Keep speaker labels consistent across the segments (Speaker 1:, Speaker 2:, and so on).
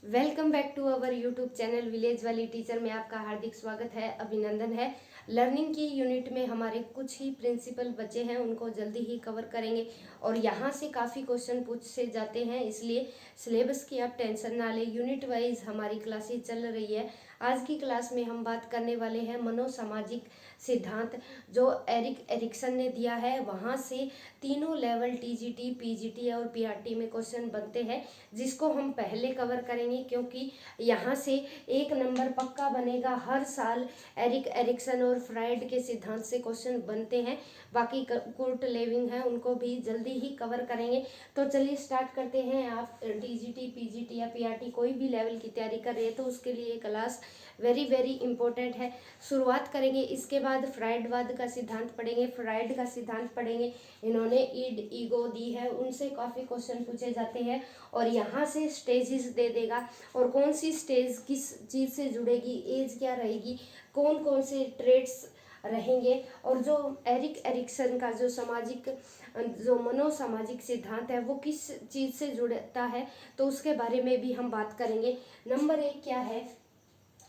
Speaker 1: Welcome back to our YouTube channel village वाली teacher में आपका हार्दिक स्वागत है, अभिनंदन है। लर्निंग की यूनिट में हमारे कुछ ही प्रिंसिपल बचे हैं, उनको जल्दी ही कवर करेंगे और यहाँ से काफ़ी क्वेश्चन पूछे जाते हैं, इसलिए सिलेबस की आप टेंशन ना लें। यूनिट वाइज हमारी क्लासेस चल रही है। आज की क्लास में हम बात करने वाले हैं मनोसामाजिक सिद्धांत, जो एरिक एरिक्सन ने दिया है। वहाँ से तीनों लेवल टीजीटी, पीजीटी और पीआरटी में क्वेश्चन बनते हैं, जिसको हम पहले कवर करेंगे, क्योंकि यहाँ से एक नंबर पक्का बनेगा। हर साल एरिक एरिक्सन और फ्राइड के सिद्धांत से क्वेश्चन बनते हैं। बाकी कुर्ट लेविंग है, उनको भी जल्दी ही कवर करेंगे। तो चलिए स्टार्ट करते हैं। आप टीजीटी, पीजीटी या पीआरटी कोई भी लेवल की तैयारी कर रहे हैं तो उसके लिए क्लास वेरी वेरी इंपॉर्टेंट है। शुरुआत करेंगे, इसके बाद फ्राइडवाद का सिद्धांत पढ़ेंगे। फ्राइड का सिद्धांत पढ़ेंगे, इन्होंने ईड ईगो दी है, उनसे काफ़ी क्वेश्चन पूछे जाते हैं और यहाँ से स्टेजेस दे देगा और कौन सी स्टेज किस चीज़ से जुड़ेगी, एज क्या रहेगी, कौन कौन से ट्रेड्स रहेंगे। और जो एरिक एरिक्सन का जो मनोसामाजिक सिद्धांत है वो किस चीज़ से जुड़ता है, तो उसके बारे में भी हम बात करेंगे। नंबर 1 क्या है,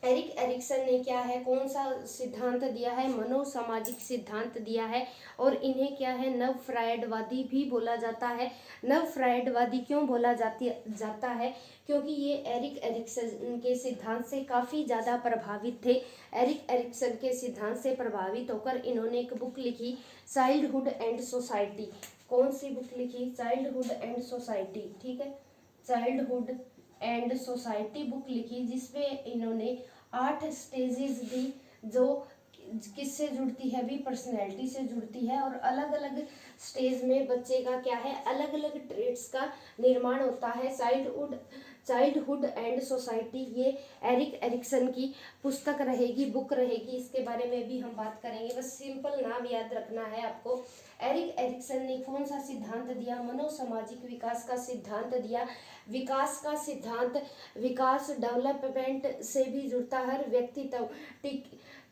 Speaker 1: एरिक एरिक्सन ने क्या है, कौन सा सिद्धांत दिया है, मनोसामाजिक सिद्धांत दिया है। और इन्हें क्या है, नव फ्रायडवादी भी बोला जाता है। नव फ्रायडवादी क्यों बोला जाता है, क्योंकि ये एरिक एरिक्सन के सिद्धांत से काफ़ी ज़्यादा प्रभावित थे। एरिक एरिक्सन के सिद्धांत से प्रभावित होकर इन्होंने एक बुक लिखी, चाइल्डहुड एंड सोसाइटी। कौन सी बुक लिखी, चाइल्डहुड एंड सोसाइटी, ठीक है, चाइल्डहुड एंड सोसाइटी बुक लिखी, जिसमें इन्होंने 8 स्टेजेस दी, जो किससे जुड़ती है भी, पर्सनैलिटी से जुड़ती है। और अलग अलग स्टेज में बच्चे का क्या है, अलग अलग ट्रेड्स का निर्माण होता है। चाइल्डहुड एंड सोसाइटी ये एरिक एरिक्सन की पुस्तक रहेगी, बुक रहेगी, इसके बारे में भी हम बात करेंगे। बस सिंपल नाम याद रखना है आपको। एरिक एरिक्सन ने कौन सा सिद्धांत दिया, मनोसामाजिक विकास का सिद्धांत दिया। विकास का सिद्धांत, विकास डेवलपमेंट से भी जुड़ता है, हर व्यक्तित्व,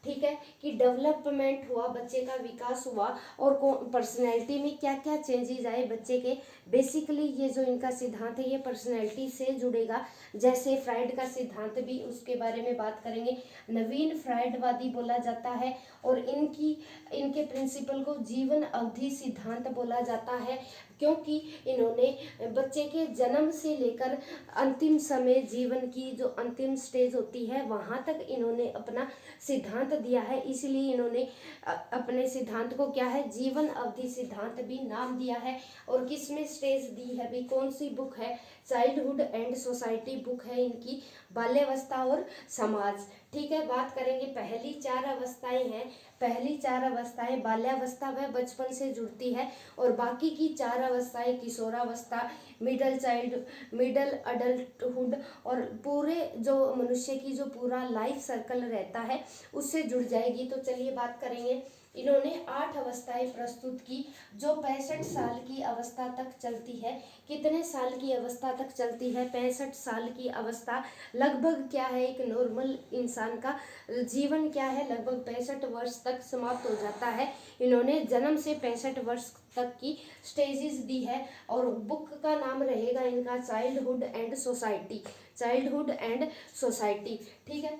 Speaker 1: ठीक है, कि डेवलपमेंट हुआ, बच्चे का विकास हुआ और पर्सनैलिटी में क्या क्या चेंजेस आए बच्चे के। बेसिकली ये जो इनका सिद्धांत है ये पर्सनैलिटी से जुड़ेगा, जैसे फ्राइड का सिद्धांत भी, उसके बारे में बात करेंगे। नवीन फ्राइडवादी बोला जाता है और इनके प्रिंसिपल को जीवन अवधि सिद्धांत बोला जाता है, क्योंकि इन्होंने बच्चे के जन्म से लेकर अंतिम समय, जीवन की जो अंतिम स्टेज होती है वहाँ तक इन्होंने अपना सिद्धांत दिया है। इसलिए इन्होंने अपने सिद्धांत को क्या है, जीवन अवधि सिद्धांत भी नाम दिया है। और किस में स्टेज दी है भी, कौन सी बुक है, चाइल्डहुड एंड सोसाइटी बुक है इनकी, बाल्यावस्था और समाज, ठीक है। बात करेंगे, पहली 4 अवस्थाएं हैं। पहली 4 अवस्थाएं बाल्यावस्था व बचपन से जुड़ती है और बाकी की 4 अवस्थाएं किशोरावस्था, मिडल अडल्टहुड और पूरे जो मनुष्य की जो पूरा लाइफ सर्कल रहता है उससे जुड़ जाएगी। तो चलिए बात करेंगे। इन्होंने 8 अवस्थाएं प्रस्तुत की, जो 65 साल की अवस्था तक चलती है। कितने साल की अवस्था तक चलती है, 65 साल की अवस्था। लगभग क्या है, एक नॉर्मल इंसान का जीवन क्या है, लगभग 65 वर्ष तक समाप्त हो जाता है। इन्होंने जन्म से 65 वर्ष तक की स्टेजेस दी है और बुक का नाम रहेगा इनका childhood and society, childhood and society, ठीक है।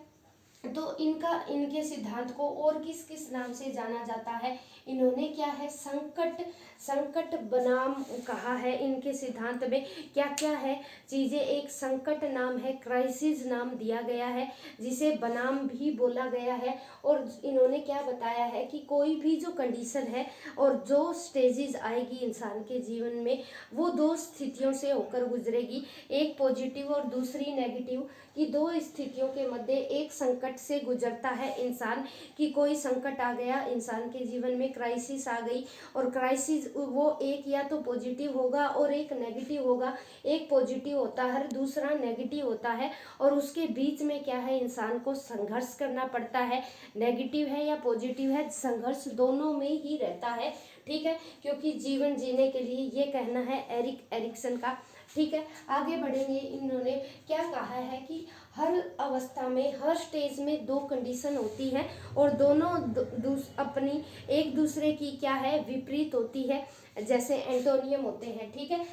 Speaker 1: तो इनके सिद्धांत को और किस किस नाम से जाना जाता है, इन्होंने क्या है, संकट बनाम कहा है। इनके सिद्धांत में क्या क्या है चीज़ें, एक संकट नाम है, क्राइसिस नाम दिया गया है, जिसे बनाम भी बोला गया है। और इन्होंने क्या बताया है कि कोई भी जो कंडीशन है और जो स्टेजेस आएगी इंसान के जीवन में, वो 2 स्थितियों से होकर गुजरेगी, एक पॉजिटिव और दूसरी नेगेटिव, कि 2 स्थितियों के मध्य एक संकट से गुजरता है इंसान, कि कोई संकट आ गया इंसान के जीवन में, क्राइसिस आ गई, और क्राइसिस वो एक या तो पॉजिटिव होगा और एक नेगेटिव होगा। एक पॉजिटिव होता है, दूसरा नेगेटिव होता है, और उसके बीच में क्या है, इंसान को संघर्ष करना पड़ता है। नेगेटिव है या पॉजिटिव है, संघर्ष दोनों में ही रहता है, ठीक है, क्योंकि जीवन जीने के लिए, ये कहना है एरिक एरिक्सन का, ठीक है। आगे बढ़ेंगे। इन्होंने क्या कहा है कि हर अवस्था में, हर स्टेज में 2 कंडीशन होती हैं और दोनों अपनी एक दूसरे की क्या है, विपरीत होती है। जैसे एंटोनियम होते हैं, ठीक है,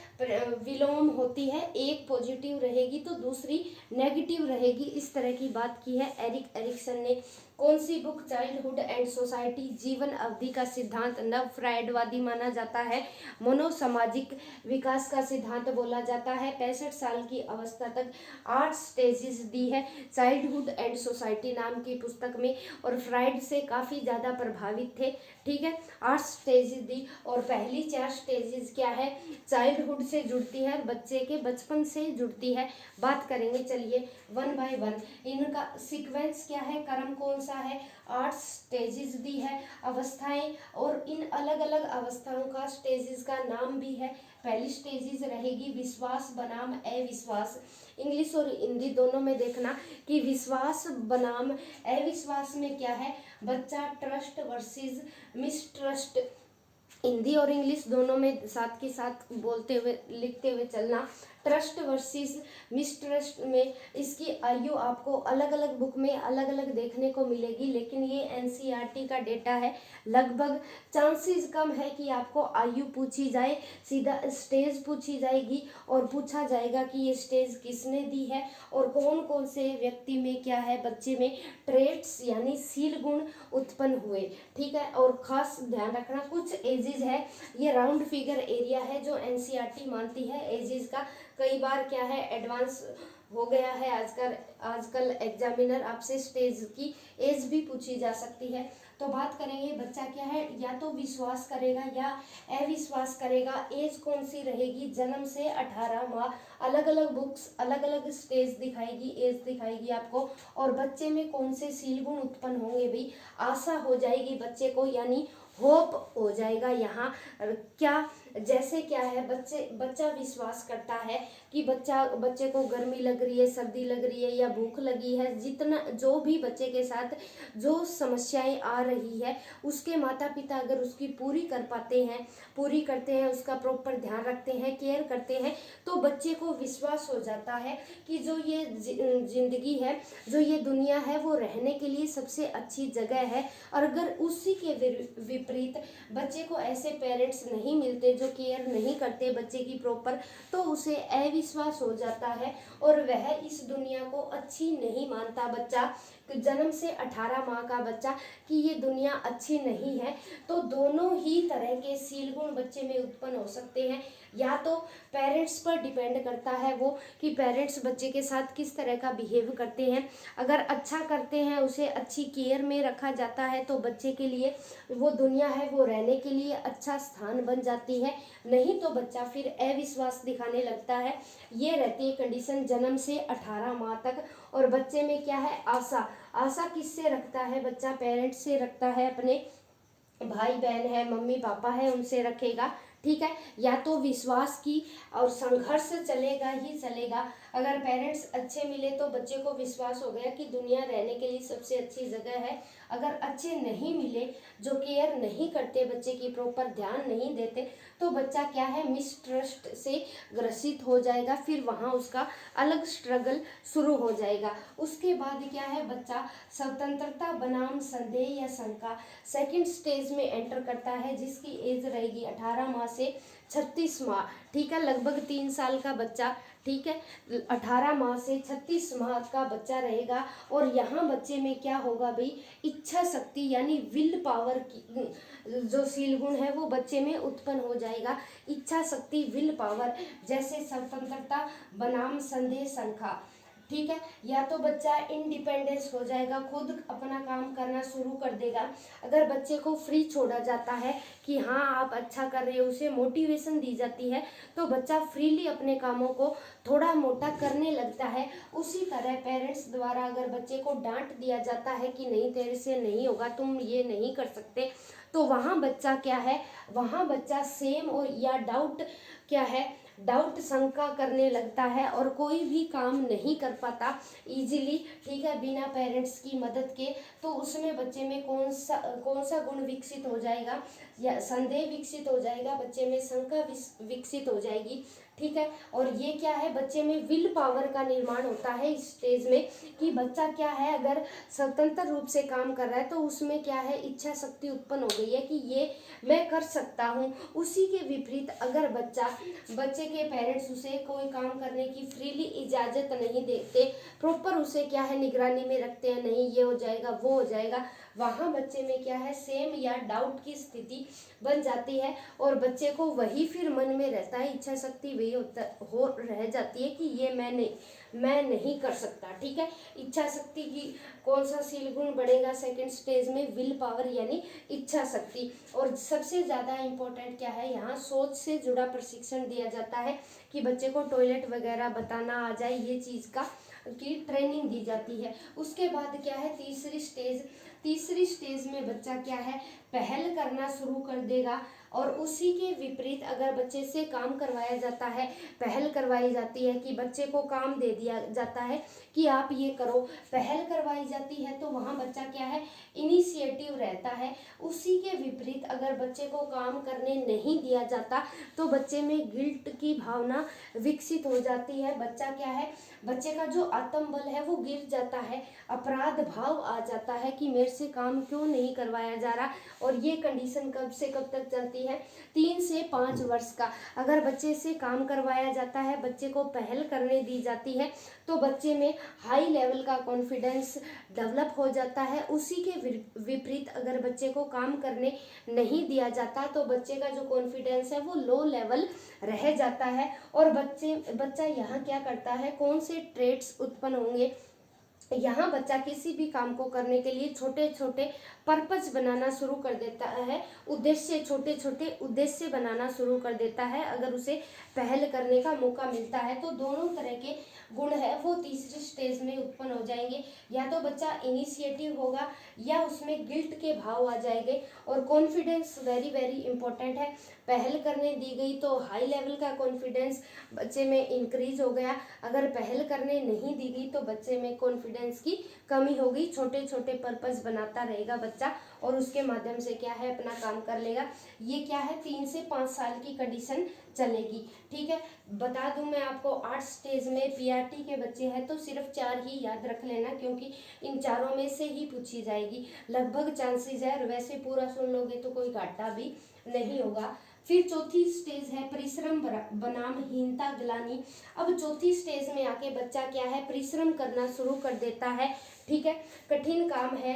Speaker 1: विलोम होती है, एक पॉजिटिव रहेगी तो दूसरी नेगेटिव रहेगी, इस तरह की बात की है एरिक एरिक्सन ने। कौन सी बुक? चाइल्डहुड एंड सोसाइटी, जीवन अवधि का सिद्धांत, नव फ्रायडवादी माना जाता है, मनोसामाजिक विकास का सिद्धांत बोला जाता है, 65 साल की अवस्था तक 8 स्टेजेस दी है चाइल्डहुड एंड सोसाइटी नाम की पुस्तक में, और फ्राइड से काफ़ी ज़्यादा प्रभावित थे, ठीक है। 8 स्टेजेस दी, और पहली 4 स्टेजेस क्या है? चाइल्डहुड से जुड़ती है, बच्चे के बचपन से जुड़ती है। बात करेंगे, चलिए वन बाय वन। इनका सीक्वेंस क्या है, क्रम कौन सा है? 8 स्टेजेस दी है, अवस्थाएं, और इन अलग अलग अवस्थाओं का स्टेजेस का नाम भी है। पहली स्टेजेस रहेगी विश्वास बनाम अविश्वास। इंग्लिश और हिंदी दोनों में देखना कि विश्वास बनाम अविश्वास में क्या है, बच्चा ट्रस्ट वर्सेस मिसट्रस्ट। हिंदी और इंग्लिश दोनों में साथ के साथ बोलते हुए लिखते हुए चलना। ट्रस्ट वर्सेस मिसट्रस्ट में इसकी आयु आपको अलग अलग बुक में अलग अलग देखने को मिलेगी, लेकिन ये एनसीईआरटी का डेटा है। लगभग चांसेस कम है कि आपको आयु पूछी जाए, सीधा स्टेज पूछी जाएगी और पूछा जाएगा कि ये स्टेज किसने दी है और कौन कौन से व्यक्ति में क्या है, बच्चे में ट्रेट्स यानी सील गुण उत्पन्न हुए, ठीक है। और खास ध्यान रखना, कुछ एजेस है, ये राउंड फिगर एरिया है जो एनसीईआरटी मानती है एजेस का। कई बार क्या है, एडवांस हो गया है आजकल एग्जामिनर आपसे स्टेज की एज भी पूछी जा सकती है। तो बात करेंगे बच्चा क्या है, या तो विश्वास करेगा या अविश्वास करेगा। एज कौन सी रहेगी? जन्म से 18 माह। अलग अलग बुक्स अलग अलग स्टेज दिखाएगी, एज दिखाएगी आपको। और बच्चे में कौन से सील गुण उत्पन्न होंगे भाई? आशा हो जाएगी बच्चे को, यानी होप हो जाएगा। यहाँ क्या, जैसे क्या है, बच्चा विश्वास करता है कि बच्चे को गर्मी लग रही है, सर्दी लग रही है या भूख लगी है, जितना जो भी बच्चे के साथ जो समस्याएं आ रही है, उसके माता पिता अगर उसकी पूरी करते हैं, उसका प्रॉपर ध्यान रखते हैं, केयर करते हैं, तो बच्चे को विश्वास हो जाता है कि जो ये जिंदगी है, जो ये दुनिया है, वो रहने के लिए सबसे अच्छी जगह है। और अगर उसी के विपरीत बच्चे को ऐसे पेरेंट्स नहीं मिलते जो केयर नहीं करते बच्चे की प्रॉपर, तो उसे अविश्वास हो जाता है और वह इस दुनिया को अच्छी नहीं मानता। बच्चा जन्म से 18 माह का बच्चा कि ये दुनिया अच्छी नहीं है। तो दोनों ही तरह के सील गुण बच्चे में उत्पन्न हो सकते हैं। या तो पेरेंट्स पर डिपेंड करता है वो कि पेरेंट्स बच्चे के साथ किस तरह का बिहेव करते हैं। अगर अच्छा करते हैं, उसे अच्छी केयर में रखा जाता है, तो बच्चे के लिए वो दुनिया है, वो रहने के लिए अच्छा स्थान बन जाती है। नहीं तो बच्चा फिर अविश्वास दिखाने लगता है। ये रहती है कंडीशन जन्म से 18 माह तक। और बच्चे में क्या है, आशा किससे रखता है बच्चा? पेरेंट्स से रखता है, अपने भाई बहन है, मम्मी पापा है, उनसे रखेगा, ठीक है। या तो विश्वास की और संघर्ष चलेगा ही चलेगा। अगर पेरेंट्स अच्छे मिले तो बच्चे को विश्वास हो गया कि दुनिया रहने के लिए सबसे अच्छी जगह है। अगर अच्छे नहीं मिले, जो केयर नहीं करते, बच्चे की प्रॉपर ध्यान नहीं देते, तो बच्चा क्या है, मिसट्रस्ट से ग्रसित हो जाएगा। फिर वहाँ उसका अलग स्ट्रगल शुरू हो जाएगा। उसके बाद क्या है, बच्चा स्वतंत्रता बनाम संदेह या शंका सेकंड स्टेज में एंटर करता है, जिसकी एज रहेगी 18 माह से 36 माह, ठीक है। लगभग 3 साल का बच्चा, ठीक है, 18 माह से 36 माह का बच्चा रहेगा। और यहाँ बच्चे में क्या होगा भाई, इच्छा शक्ति यानी विल पावर की जो सील गुण है वो बच्चे में उत्पन्न हो जाएगा। इच्छा शक्ति, विल पावर, जैसे स्वतंत्रता बनाम संदेह शंका, ठीक है। या तो बच्चा इंडिपेंडेंस हो जाएगा, खुद अपना काम करना शुरू कर देगा। अगर बच्चे को फ्री छोड़ा जाता है कि हाँ आप अच्छा कर रहे हो, उसे मोटिवेशन दी जाती है, तो बच्चा फ्रीली अपने कामों को थोड़ा मोटा करने लगता है। उसी तरह पेरेंट्स द्वारा अगर बच्चे को डांट दिया जाता है कि नहीं तेरे से नहीं होगा, तुम ये नहीं कर सकते, तो वहाँ बच्चा क्या है, वहाँ बच्चा सेम और या डाउट क्या है, डाउट शंका करने लगता है और कोई भी काम नहीं कर पाता इजीली, ठीक है, बिना पेरेंट्स की मदद के। तो उसमें बच्चे में कौन सा गुण विकसित हो जाएगा, या संदेह विकसित हो जाएगा, बच्चे में शंका विकसित हो जाएगी, ठीक है। और ये क्या है, बच्चे में विल पावर का निर्माण होता है इस स्टेज में, कि बच्चा क्या है अगर स्वतंत्र रूप से काम कर रहा है तो उसमें क्या है इच्छा शक्ति उत्पन्न हो गई है कि ये मैं कर सकता हूँ। उसी के विपरीत अगर बच्चे के पेरेंट्स उसे कोई काम करने की फ्रीली इजाज़त नहीं देते, प्रॉपर उसे क्या है निगरानी में रखते हैं, नहीं ये हो जाएगा वो हो जाएगा, वहाँ बच्चे में क्या है सेम या डाउट की स्थिति बन जाती है और बच्चे को वही फिर मन में रहता है, इच्छा शक्ति वही हो रह जाती है कि ये मैं नहीं कर सकता, ठीक है। इच्छा शक्ति की कौन सा शील गुण बढ़ेगा सेकंड स्टेज में, विल पावर यानी इच्छा शक्ति। और सबसे ज़्यादा इम्पोर्टेंट क्या है, यहाँ सोच से जुड़ा प्रशिक्षण दिया जाता है कि बच्चे को टॉयलेट वगैरह बताना आ जाए, ये चीज़ का की ट्रेनिंग दी जाती है। उसके बाद क्या है तीसरी स्टेज में बच्चा क्या है पहल करना शुरू कर देगा और उसी के विपरीत अगर बच्चे से काम करवाया जाता है, पहल करवाई जाती है कि बच्चे को काम दे दिया जाता है कि आप ये करो, पहल करवाई जाती है तो वहाँ बच्चा क्या है इनिशिएटिव रहता है। उसी के विपरीत अगर बच्चे को काम करने नहीं दिया जाता तो बच्चे में गिल्ट की भावना विकसित हो जाती है, बच्चा क्या है बच्चे का जो आत्मबल है वो गिर जाता है, अपराध भाव आ जाता है कि मेरे से काम क्यों नहीं करवाया जा रहा। और ये कंडीशन कब से कब तक चलती है, 3 से 5 वर्ष का। अगर बच्चे से काम करवाया जाता है, बच्चे को पहल करने दी जाती है तो बच्चे में हाई लेवल का कॉन्फिडेंस डेवलप हो जाता है। उसी के विपरीत अगर बच्चे को काम करने नहीं दिया जाता तो बच्चे का जो कॉन्फिडेंस है वो लो लेवल रह जाता है। और बच्चा यहाँ क्या करता है, कौन से ट्रेट्स उत्पन्न होंगे, यहाँ बच्चा किसी भी काम को करने के लिए छोटे छोटे पर्पस बनाना शुरू कर देता है, छोटे छोटे उद्देश्य बनाना शुरू कर देता है। अगर उसे पहल करने का मौका मिलता है तो दोनों तरह के गुण है वो तीसरी स्टेज में उत्पन्न हो जाएंगे, या तो बच्चा इनिशिएटिव होगा या उसमें गिल्ट के भाव आ जाएंगे। और कॉन्फिडेंस वेरी वेरी इंपॉर्टेंट है, पहल करने दी गई तो हाई लेवल का कॉन्फिडेंस बच्चे में इंक्रीज हो गया, अगर पहल करने नहीं दी गई तो बच्चे में कॉन्फिडेंस की कमी होगी। छोटे छोटे पर्पस बनाता रहेगा बच्चा और उसके माध्यम से क्या है अपना काम कर लेगा। ये क्या है 3 से 5 साल की कंडीशन चलेगी, ठीक है। बता दूं मैं आपको 8 स्टेज में पीआरटी के बच्चे हैं तो सिर्फ 4 ही याद रख लेना, क्योंकि इन चारों में से ही पूछी जाएगी, लगभग चांसेस है, और वैसे पूरा सुन लोगे तो कोई घाटा भी नहीं होगा। फिर चौथी स्टेज है परिश्रम बनाम हीनता ग्लानि। अब चौथी स्टेज में आके बच्चा क्या है परिश्रम करना शुरू कर देता है, ठीक है। कठिन काम है,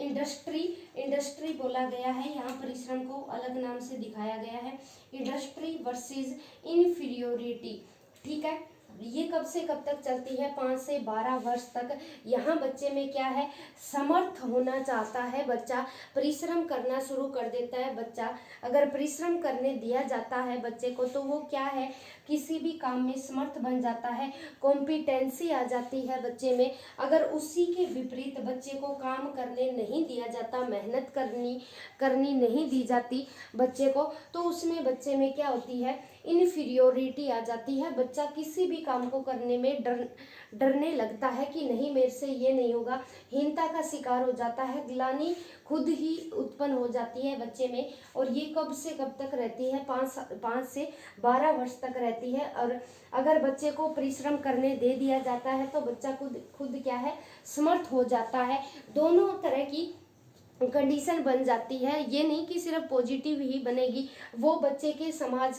Speaker 1: इंडस्ट्री बोला गया है, यहाँ परिश्रम को अलग नाम से दिखाया गया है, इंडस्ट्री वर्सेस इन्फीरियोरिटी, ठीक है। ये कब से कब तक चलती है, 5 से 12 वर्ष तक। यहाँ बच्चे में क्या है समर्थ होना चाहता है, बच्चा परिश्रम करना शुरू कर देता है। बच्चा अगर परिश्रम करने दिया जाता है बच्चे को तो वो क्या है किसी भी काम में समर्थ बन जाता है, कॉम्पिटेंसी आ जाती है बच्चे में। अगर उसी के विपरीत बच्चे को काम करने नहीं दिया जाता, मेहनत करनी नहीं दी जाती बच्चे को, तो उसमें बच्चे में क्या होती है इन्फीरियोरिटी आ जाती है। बच्चा किसी भी काम को करने में डरने लगता है कि नहीं मेरे से ये नहीं होगा, हीनता का शिकार हो जाता है, ग्लानि खुद ही उत्पन्न हो जाती है बच्चे में। और ये कब से कब तक रहती है, 5 से 12 वर्ष तक रहती है। और अगर बच्चे को परिश्रम करने दे दिया जाता है तो बच्चा खुद क्या है समर्थ हो जाता है। दोनों तरह की कंडीशन बन जाती है, ये नहीं कि सिर्फ पॉजिटिव ही बनेगी, वो बच्चे के समाज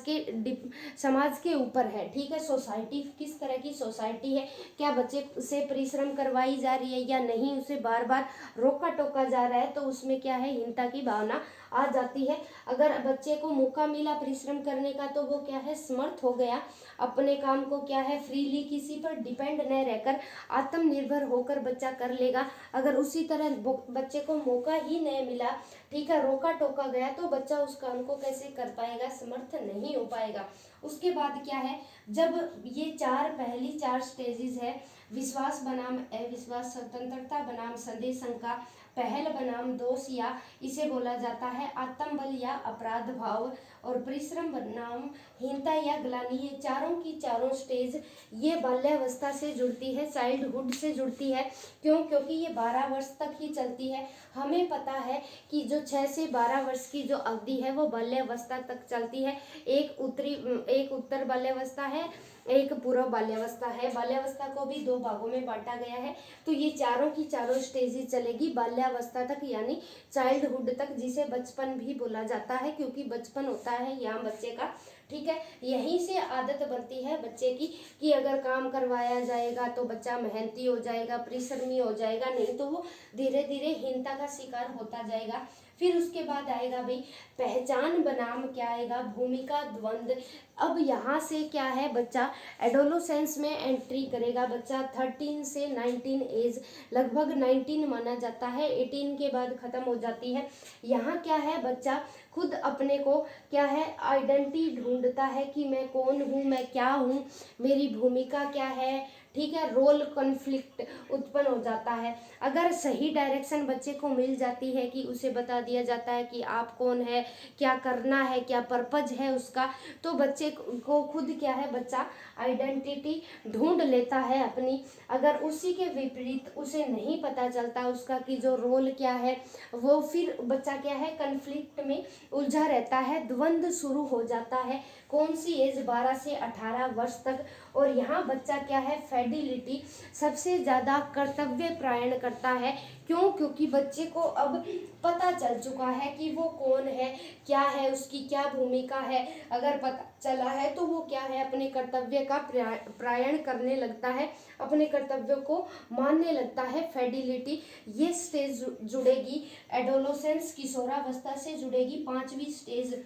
Speaker 1: के ऊपर है, ठीक है। सोसाइटी किस तरह की सोसाइटी है, क्या बच्चे से परिश्रम करवाई जा रही है या नहीं, उसे बार बार रोका टोका जा रहा है तो उसमें क्या है हीनता की भावना आ जाती है। अगर बच्चे को मौका मिला परिश्रम करने का तो वो क्या है समर्थ हो गया, अपने काम को क्या है फ्रीली किसी पर डिपेंड न रहकर आत्मनिर्भर होकर बच्चा कर लेगा। अगर उसी तरह बच्चे को मौका ही नहीं मिला, ठीक है, रोका टोका गया, तो बच्चा उस काम को कैसे कर पाएगा, समर्थ नहीं हो पाएगा। उसके बाद क्या है, जब ये पहली चार स्टेजेस है, विश्वास बनाम अविश्वास, स्वतंत्रता बनाम संदेह शंका, पहल बनाम दोष या इसे बोला जाता है आत्मबल या अपराध भाव, और परिश्रम बनाम हीनता या ग्लानि। ये चारों की चारों स्टेज ये बाल्यावस्था से जुड़ती है, चाइल्डहुड से जुड़ती है। क्यों? क्योंकि ये 12 वर्ष तक ही चलती है। हमें पता है कि जो 6 से 12 वर्ष की जो अवधि है वो बाल्यावस्था तक चलती है। एक उत्तर बाल्यावस्था है, एक पूर्व बाल्यावस्था है। बाल्यावस्था को भी 2 भागों में बांटा गया है। तो ये चारों की चारों स्टेजेस चलेगी बाल्यावस्था तक, यानी चाइल्डहुड तक, जिसे बचपन भी बोला जाता है, क्योंकि बचपन होता है यहाँ बच्चे का। ठीक है, यहीं से आदत बनती है बच्चे की कि अगर काम करवाया जाएगा तो बच्चा मेहनती हो जाएगा, परिश्रमी हो जाएगा, नहीं तो वो धीरे धीरे हीनता का शिकार होता जाएगा। फिर उसके बाद आएगा भाई पहचान बनाम क्या आएगा, भूमिका द्वंद। अब यहाँ से क्या है, बच्चा एडोलोसेंस में एंट्री करेगा। बच्चा 13 से 19 एज, लगभग 19 माना जाता है, 18 के बाद खत्म हो जाती है। यहाँ क्या है, बच्चा खुद अपने को क्या है, आइडेंटिटी ढूंढता है कि मैं कौन हूँ, मैं क्या हूँ, मेरी भूमिका क्या है। ठीक है, रोल कॉन्फ्लिक्ट उत्पन्न हो जाता है। अगर सही डायरेक्शन बच्चे को मिल जाती है कि उसे बता दिया जाता है कि आप कौन है, क्या करना है, क्या पर्पज है उसका, तो बच्चे को खुद क्या है, बच्चा आइडेंटिटी ढूंढ लेता है अपनी। अगर उसी के विपरीत उसे नहीं पता चलता उसका कि जो रोल क्या है, वो फिर बच्चा क्या है, कन्फ्लिक्ट में उलझा रहता है, द्वंद्व शुरू हो जाता है। कौन सी एज, 12 से 18 वर्ष तक। और यहाँ बच्चा क्या है, फेडिलिटी सबसे ज़्यादा कर्तव्य प्रायण करता है। क्यों? क्योंकि बच्चे को अब पता चल चुका है कि वो कौन है, क्या है, उसकी क्या भूमिका है। अगर पता चला है तो वो क्या है, अपने कर्तव्य का प्रायण करने लगता है, अपने कर्तव्यों को मानने लगता है। फेडिलिटी ये स्टेज जुड़ेगी एडोलोसेंस, किशोरावस्था से जुड़ेगी। 5वीं स्टेज।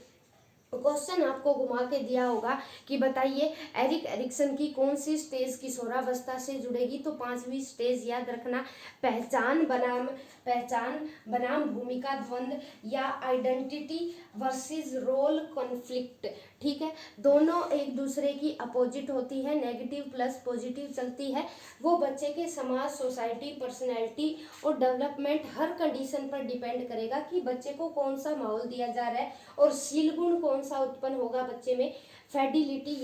Speaker 1: क्वेश्चन आपको घुमा के दिया होगा कि बताइए एरिक एरिक्सन की कौन सी स्टेज किशोरावस्था से जुड़ेगी, तो 5वीं स्टेज याद रखना, पहचान बनाम भूमिका द्वंद या आइडेंटिटी वर्सेस रोल कॉन्फ्लिक्ट। ठीक है, दोनों एक दूसरे की अपोजिट होती है, नेगेटिव प्लस पॉजिटिव चलती है। वो बच्चे के समाज, सोसाइटी, पर्सनैलिटी और डेवलपमेंट हर कंडीशन पर डिपेंड करेगा कि बच्चे को कौन सा माहौल दिया जा रहा है और शील गुण कौन सा उत्पन्न होगा बच्चे में। फेडिलिटी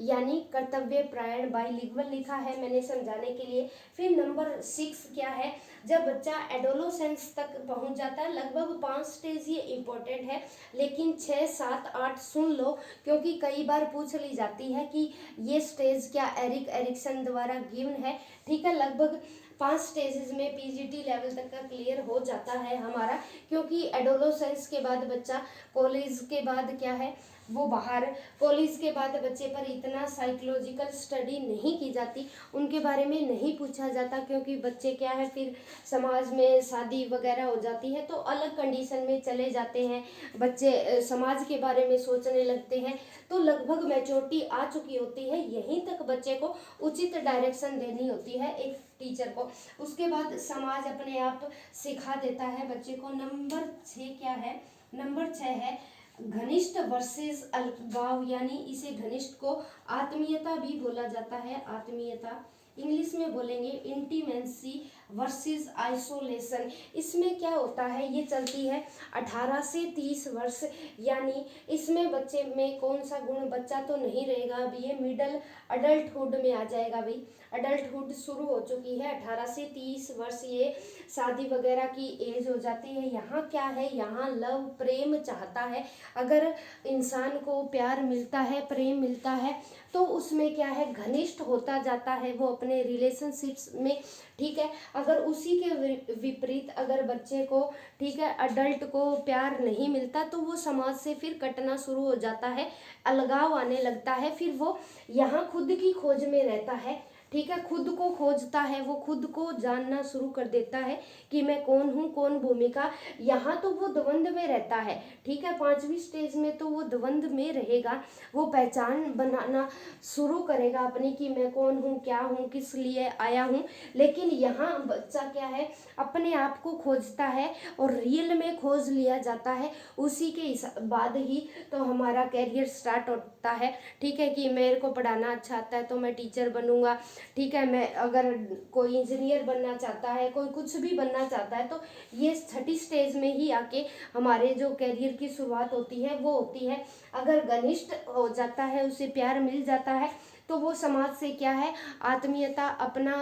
Speaker 1: यानी कर्तव्य प्रायण, बाइलिंगुअल लिखा है मैंने समझाने के लिए। फिर नंबर 6 क्या है, जब बच्चा एडोलोसेंस तक पहुंच जाता है, लगभग 5 स्टेज ये इंपॉर्टेंट है, लेकिन 6, 7, 8 सुन लो, क्योंकि कई बार पूछ ली जाती है कि ये स्टेज क्या एरिक एरिक्सन द्वारा गिवन है। ठीक है, लगभग 5 स्टेजेस में पीजीटी लेवल तक का क्लियर हो जाता है हमारा, क्योंकि एडोलोसेंस के बाद बच्चा कॉलेज के बाद क्या है, वो बाहर, कॉलेज के बाद बच्चे पर इतना साइकोलॉजिकल स्टडी नहीं की जाती, उनके बारे में नहीं पूछा जाता, क्योंकि बच्चे क्या है, फिर समाज में शादी वगैरह हो जाती है तो अलग कंडीशन में चले जाते हैं बच्चे, समाज के बारे में सोचने लगते हैं, तो लगभग मैच्योरिटी आ चुकी होती है। यहीं तक बच्चे को उचित डायरेक्शन देनी होती है एक टीचर को। उसके बाद समाज अपने आप सिखा देता है बच्चे को। नंबर 6 क्या है, नंबर 6 है घनिष्ठ वर्सेस अलगाव, यानी इसे घनिष्ठ को आत्मीयता भी बोला जाता है, आत्मीयता इंग्लिश में बोलेंगे इंटीमेसी वर्सेस आइसोलेशन। इसमें क्या होता है, ये चलती है 18 से 30 वर्ष, यानी इसमें बच्चे में कौन सा गुण, बच्चा तो नहीं रहेगा अब, ये मिडल अडल्टहुड में आ जाएगा भाई। अडल्टहुड शुरू हो चुकी है, 18 से 30 वर्ष ये शादी वगैरह की एज हो जाती है। यहाँ क्या है, यहाँ लव, प्रेम चाहता है। अगर इंसान को प्यार मिलता है, प्रेम मिलता है, तो उसमें क्या है, घनिष्ठ होता जाता है वो अपने रिलेशनशिप्स में। ठीक है, अगर उसी के विपरीत अगर बच्चे को, ठीक है, अडल्ट को प्यार नहीं मिलता तो वो समाज से फिर कटना शुरू हो जाता है, अलगाव आने लगता है, फिर वो यहाँ खुद की खोज में रहता है। ठीक है, खुद को खोजता है, वो खुद को जानना शुरू कर देता है कि मैं कौन हूँ, कौन भूमिका। यहाँ तो वो द्वंद में रहता है। ठीक है, 5वीं स्टेज में तो वो द्वंद में रहेगा, वो पहचान बनाना शुरू करेगा अपनी कि मैं कौन हूँ, क्या हूँ, किस लिए आया हूँ। लेकिन यहाँ बच्चा क्या है, अपने आप को खोजता है और रियल में खोज लिया जाता है, उसी के बाद ही तो हमारा कैरियर स्टार्ट होता है। ठीक है, कि मेरे को पढ़ाना अच्छा आता है तो मैं टीचर बनूंगा, ठीक है। मैं अगर कोई इंजीनियर बनना चाहता है, कोई कुछ भी बनना चाहता है, तो ये छठी स्टेज में ही आके हमारे जो करियर की शुरुआत होती है वो होती है। अगर घनिष्ठ हो जाता है, उसे प्यार मिल जाता है, तो वो समाज से क्या है, आत्मीयता, अपना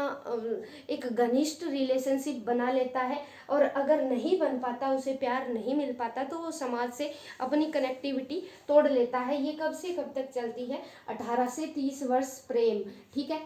Speaker 1: एक घनिष्ठ रिलेशनशिप बना लेता है। और अगर नहीं बन पाता, उसे प्यार नहीं मिल पाता, तो वो समाज से अपनी कनेक्टिविटी तोड़ लेता है। ये कब से कब तक चलती है? 18 से 30 वर्ष प्रेम, ठीक है।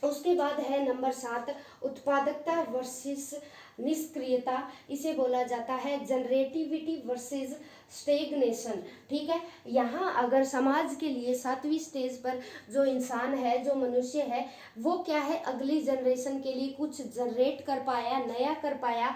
Speaker 1: उसके बाद है नंबर 7, उत्पादकता वर्सेस निष्क्रियता। इसे बोला जाता है जनरेटिविटी वर्सेस स्टेगनेशन, ठीक है। यहाँ अगर समाज के लिए 7वीं स्टेज पर जो इंसान है, जो मनुष्य है, वो क्या है, अगली जनरेशन के लिए कुछ जनरेट कर पाया, नया कर पाया,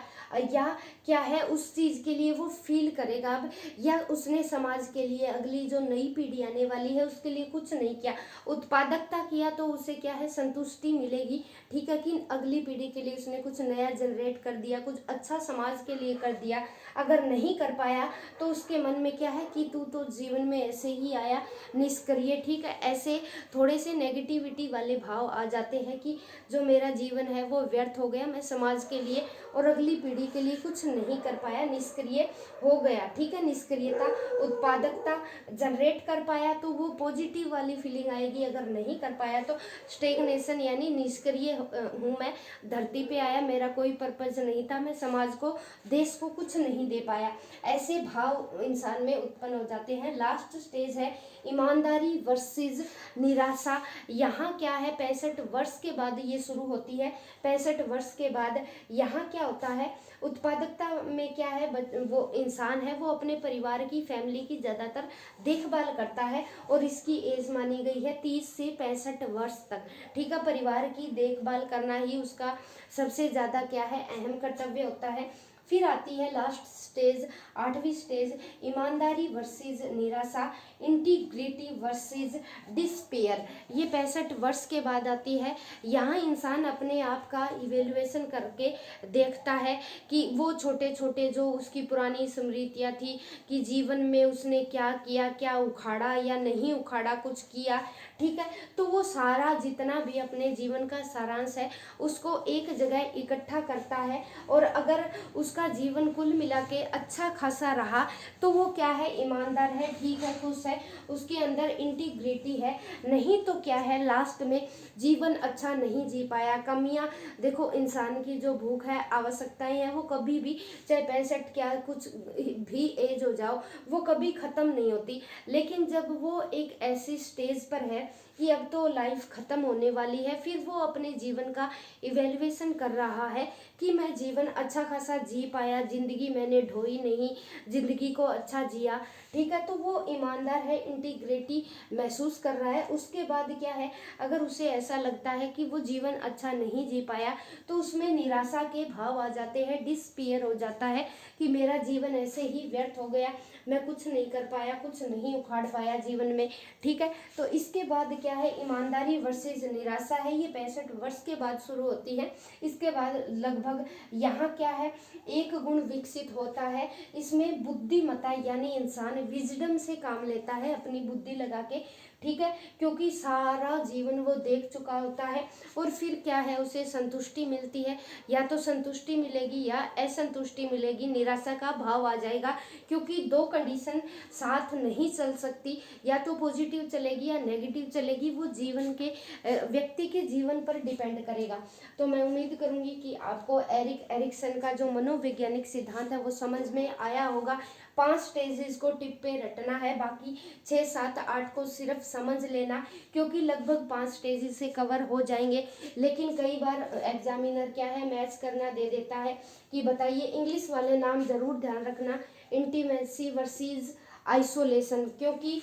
Speaker 1: या क्या है, उस चीज़ के लिए वो फील करेगा अब, या उसने समाज के लिए, अगली जो नई पीढ़ी आने वाली है उसके लिए कुछ नहीं किया, उत्पादकता किया, तो उसे क्या है, संतुष्टि मिलेगी, ठीक है, कि अगली पीढ़ी के लिए उसने कुछ नया जनरेट कर दिया, कुछ अच्छा समाज के लिए कर दिया। अगर नहीं कर पाया तो उसके मन में क्या है कि तू तो जीवन में ऐसे ही आया, निष्क्रिय, ठीक है। ऐसे थोड़े से नेगेटिविटी वाले भाव आ जाते हैं कि जो मेरा जीवन है वो व्यर्थ हो गया, मैं समाज के लिए और अगली पीढ़ी के लिए कुछ नहीं कर पाया, निष्क्रिय हो गया, ठीक है। निष्क्रियता, उत्पादकता, जनरेट कर पाया तो वो पॉजिटिव वाली फीलिंग आएगी, अगर नहीं कर पाया तो स्टेगनेशन, यानी निष्क्रिय हूँ मैं, धरती पे आया, मेरा कोई पर्पज नहीं था, मैं समाज को, देश को कुछ नहीं दे पाया, ऐसे भाव इंसान में उत्पन्न हो जाते हैं। लास्ट स्टेज है ईमानदारी वर्सेस निराशा। यहाँ क्या है, 65 वर्ष के बाद ये शुरू होती है। 65 वर्ष के बाद यहाँ क्या होता है, उत्पादकता में क्या है, वो इंसान है, वो अपने परिवार की, फैमिली की ज़्यादातर देखभाल करता है, और इसकी एज मानी गई है 30 से 65 वर्ष तक, ठीक है। परिवार की देखभाल करना ही उसका सबसे ज़्यादा क्या है, अहम कर्तव्य होता है। फिर आती है लास्ट स्टेज, 8वीं स्टेज, ईमानदारी वर्सेस निराशा, इंटीग्रिटी वर्सेस डिस्पेयर। ये 65 वर्ष के बाद आती है। यहाँ इंसान अपने आप का इवेल्युएशन करके देखता है कि वो छोटे छोटे जो उसकी पुरानी स्मृतियाँ थी, कि जीवन में उसने क्या किया, क्या उखाड़ा या नहीं उखाड़ा, कुछ किया, ठीक है। तो वो सारा जितना भी अपने जीवन का सारांश है उसको एक जगह इकट्ठा करता है, और अगर उसका जीवन कुल मिला के अच्छा खासा रहा तो वो क्या है, ईमानदार है, ठीक है, खुश है, उसके अंदर इंटीग्रिटी है। नहीं तो क्या है, लास्ट में जीवन अच्छा नहीं जी पाया, कमियां, देखो इंसान की जो भूख है, आवश्यकताएं हैं, वो कभी भी, चाहे 65 क्या कुछ भी एज हो जाओ, वो कभी ख़त्म नहीं होती। लेकिन जब वो एक ऐसी स्टेज पर है कि अब तो लाइफ ख़त्म होने वाली है, फिर वो अपने जीवन का इवेल्युएशन कर रहा है कि मैं जीवन अच्छा खासा जी पाया, ज़िंदगी मैंने ढोई नहीं, ज़िंदगी को अच्छा जिया, ठीक है। तो वो ईमानदार है, इंटीग्रिटी महसूस कर रहा है। उसके बाद क्या है, अगर उसे ऐसा लगता है कि वो जीवन अच्छा नहीं जी पाया, तो उसमें निराशा के भाव आ जाते हैं, डिस्पेयर हो जाता है कि मेरा जीवन ऐसे ही व्यर्थ हो गया, मैं कुछ नहीं कर पाया, कुछ नहीं उखाड़ पाया जीवन में, ठीक है। तो इसके बाद क्या है, ईमानदारी वर्सेस निराशा है, ये 65 वर्ष के बाद शुरू होती है। इसके बाद लगभग यहाँ क्या है, एक गुण विकसित होता है, इसमें बुद्धिमत्ता, यानी इंसान विजडम से काम लेता है, अपनी बुद्धि लगा के, ठीक है, क्योंकि सारा जीवन वो देख चुका होता है। और फिर क्या है, उसे संतुष्टि मिलती है, या तो संतुष्टि मिलेगी या असंतुष्टि मिलेगी, निराशा का भाव आ जाएगा, क्योंकि दो कंडीशन साथ नहीं चल सकती, या तो पॉजिटिव चलेगी या नेगेटिव चलेगी, वो जीवन के व्यक्ति के जीवन पर डिपेंड करेगा। तो मैं उम्मीद करूंगी कि आपको एरिक एरिक्सन का जो मनोवैज्ञानिक सिद्धांत है वो समझ में आया होगा। 5 स्टेजेस को टिप पे रटना है, बाकी 6, 7, 8 को सिर्फ समझ लेना, क्योंकि लगभग 5 स्टेजेस से कवर हो जाएंगे। लेकिन कई बार एग्जामिनर क्या है, मैच करना दे देता है कि बताइए, इंग्लिश वाले नाम जरूर ध्यान रखना, इंटीमेसी वर्सेस आइसोलेशन, क्योंकि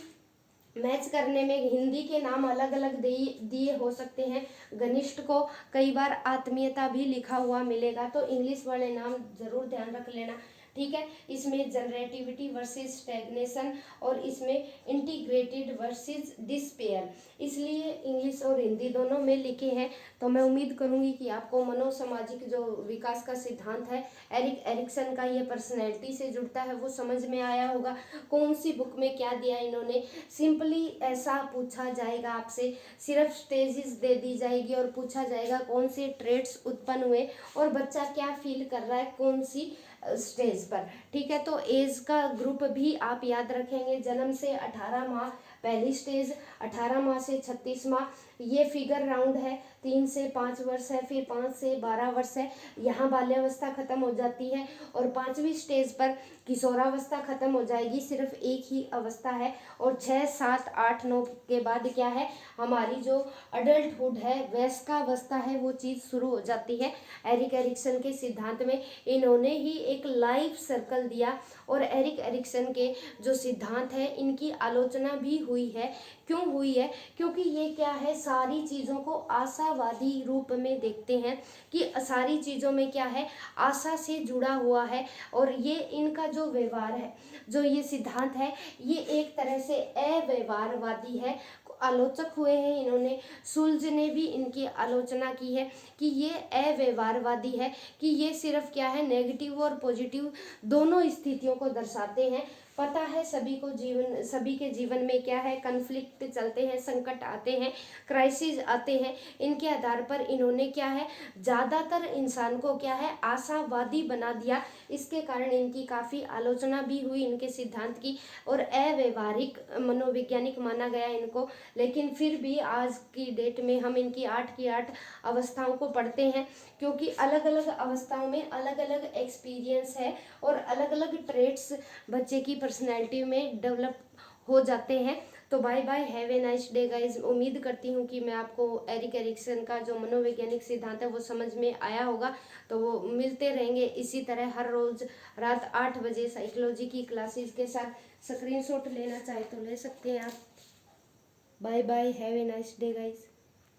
Speaker 1: मैच करने में हिंदी के नाम अलग अलग दिए हो सकते हैं, घनिष्ठ को कई बार आत्मीयता भी लिखा हुआ मिलेगा, तो इंग्लिश वाले नाम जरूर ध्यान रख लेना। ठीक है। इसमें जनरेटिविटी वर्सेस स्टैग्नेशन और इसमें इंटीग्रेटेड वर्सेस डिस्पेयर, इसलिए इंग्लिश और हिंदी दोनों में लिखे हैं। तो मैं उम्मीद करूंगी कि आपको मनोसामाजिक जो विकास का सिद्धांत है एरिक एरिक्सन का, ये पर्सनैलिटी से जुड़ता है, वो समझ में आया होगा। कौन सी बुक में क्या दिया इन्होंने, सिंपली ऐसा पूछा जाएगा आपसे, सिर्फ स्टेजेस दे दी जाएगी और पूछा जाएगा कौन से ट्रेड्स उत्पन्न हुए और बच्चा क्या फील कर रहा है कौन सी स्टेज पर, ठीक है। तो एज का ग्रुप भी आप याद रखेंगे, जन्म से 18 माह पहली स्टेज, 18 माह से 36 माह, ये फिगर राउंड है, 3 से 5 वर्ष है, फिर 5 से 12 वर्ष है, यहाँ बाल्यावस्था खत्म हो जाती है और 5वीं स्टेज पर किशोरावस्था खत्म हो जाएगी, सिर्फ एक ही अवस्था है। और 6, 7, 8, 9 के बाद क्या है, हमारी जो अडल्टहुड है, वयस्कावस्था है, वो चीज़ शुरू हो जाती है। एरिक एरिक्सन के सिद्धांत में इन्होंने ही एक लाइफ सर्कल दिया और एरिक एरिक्सन के जो सिद्धांत है इनकी आलोचना भी हुई है। क्यों हुई है, क्योंकि ये क्या है, सारी चीज़ों को आशावादी रूप में देखते हैं कि सारी चीज़ों में क्या है, आशा से जुड़ा हुआ है। और ये इनका जो व्यवहार है, जो ये सिद्धांत है, ये एक तरह से अव्यवहारवादी है। आलोचक हुए हैं इन्होंने, सुल्ज ने भी इनकी आलोचना की है कि ये अव्यवहारवादी है, कि ये सिर्फ क्या है, नेगेटिव और पॉजिटिव दोनों स्थितियों को दर्शाते हैं। पता है सभी के जीवन में क्या है, कन्फ्लिक्ट चलते हैं, संकट आते हैं, क्राइसिस आते हैं, इनके आधार पर इन्होंने क्या है, ज़्यादातर इंसान को क्या है, आशावादी बना दिया। इसके कारण इनकी काफ़ी आलोचना भी हुई इनके सिद्धांत की और अव्यवहारिक मनोवैज्ञानिक माना गया इनको। लेकिन फिर भी आज की डेट में हम इनकी 8 की 8 अवस्थाओं को पढ़ते हैं, क्योंकि अलग अलग अवस्थाओं में अलग अलग एक्सपीरियंस है और अलग अलग ट्रेट्स बच्चे की पर्सनैलिटी में डेवलप हो जाते हैं। तो bye bye, have a nice day guys. उम्मीद करती हूँ कि मैं आपको एरिक एरिक्सन का जो मनोवैज्ञानिक सिद्धांत है वो समझ में आया होगा। तो वो मिलते रहेंगे इसी तरह हर रोज़ रात 8 बजे साइकोलॉजी की क्लासेस के साथ। स्क्रीनशॉट लेना चाहे तो ले सकते हैं आप। Bye bye, have a nice day guys.